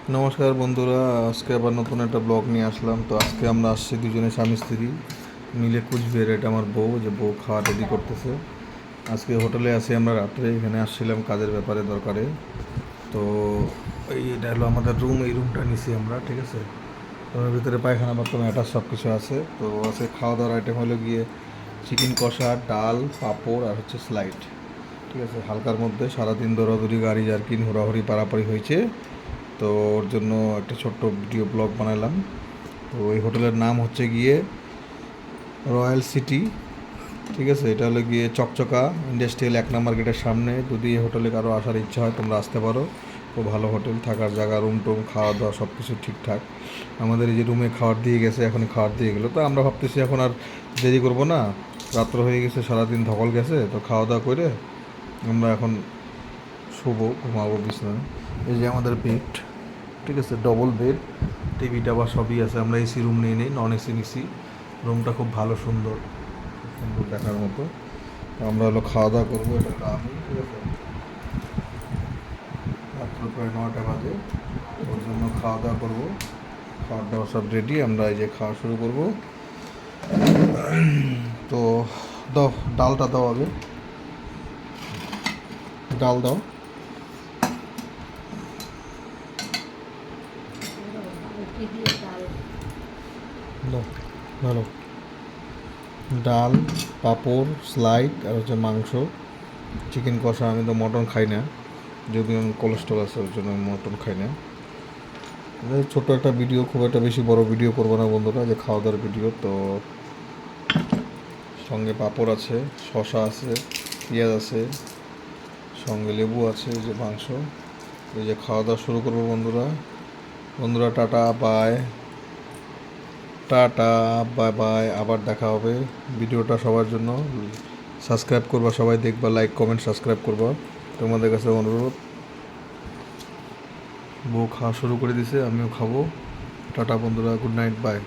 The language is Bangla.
নমস্কার বন্ধুরা, আজকে আবার নতুন একটা ব্লগ নিয়ে আসলাম। তো আজকে আমরা আসছি দুজনে স্বামী স্ত্রী মিলে কুচবিহার। এটা আমার বউ, যে বউ খাওয়া রেডি করতেছে। আজকে হোটেলে আছি আমরা রাত্রে, এখানে আসছিলাম কাজের ব্যাপারে দরকারে। তো এটা হলো আমাদের রুম, এই রুমটা নিছি আমরা, ঠিক আছে। রুমের ভিতরে পায়খানা বাথরুম অ্যাটাচ সব কিছু আছে। তো আজকে খাওয়া দাওয়ার আইটেম হলো গিয়ে চিকেন কষা, ডাল, পাঁপড় আর হচ্ছে স্লাইড, ঠিক আছে। হালকার মধ্যে সারাদিন দৌড়াদৌড়ি, গাড়ি জার্কিং, হুড়াহুড়ি পারাপাড়ি হয়েছে। তো ওর জন্য একটা ছোট্ট ভিডিও ব্লগ বানালাম। তো ওই হোটেলের নাম হচ্ছে গিয়ে রয়্যাল সিটি, ঠিক আছে। এটা হলো গিয়ে চকচকা ইন্ডাস্ট্রিয়াল 1 নম্বর গেটের সামনে। যদি এই হোটেলে কারো আসার ইচ্ছা হয় তোমরা আসতে পারো। খুব ভালো হোটেল, থাকার জায়গা, রুম টুম, খাওয়া দাওয়া সব কিছু ঠিকঠাক। আমাদের এই যে রুমে খাবার দিয়ে গেছে, এখন খাবার দিয়ে গেলো। তো আমরা ভাবতেছি এখন আর দেরি করবো না, রাত্র হয়ে গেছে, সারাদিন ধকল গেছে। তো খাওয়া দাওয়া করে আমরা এখন শোবো, ঘুমাবো বিছানায়। এই যে আমাদের বেড, ঠিক আছে, ডবল বেড, টিভিটা বা সবই আছে। আমরা এসি রুম নিয়ে নিই, নন এসি নিছি। রুমটা খুব ভালো, সুন্দর, খুব সুন্দর দেখার মতো। তো আমরা হলো খাওয়া দাওয়া করবো, এটা হলো আমি, ঠিক আছে। রাত্র প্রায় 9টা বাজে, ওর জন্য খাওয়া দাওয়া করবো। খাওয়া দাওয়া সব রেডি, আমরা এই যে খাওয়া শুরু করবো। তো দাও, ডালটা দাও আগে, ডাল দাও। দাও, ভালো। ডাল, পাঁপড়, স্লাইড আর হচ্ছে মাংস, চিকেন কষা। আমি তো মটন খাই না, যদি আমি কোলেস্ট্রল আছে ওর জন্য আমি মটন খাই না। ছোট্ট একটা ভিডিও, খুব একটা বেশি বড় ভিডিও করবো না বন্ধুরা, যে খাওয়া দাওয়ার ভিডিও। তো সঙ্গে পাঁপড় আছে, শসা আছে, পেঁয়াজ আছে, সঙ্গে লেবু আছে, এই যে মাংস। এই যে খাওয়া দাওয়া শুরু করবো বন্ধুরা। বন্ধুরা tata bye, tata bye bye, আবার দেখা হবে। ভিডিওটা সবার জন্য সাবস্ক্রাইব করবা, সবাই দেখবা, লাইক কমেন্ট সাবস্ক্রাইব করবা, তোমাদের কাছে অনুরোধ। বউ খাওয়া শুরু করে দিছে, আমিও খাবো। টাটা বন্ধুরা, গুড নাইট, বাই।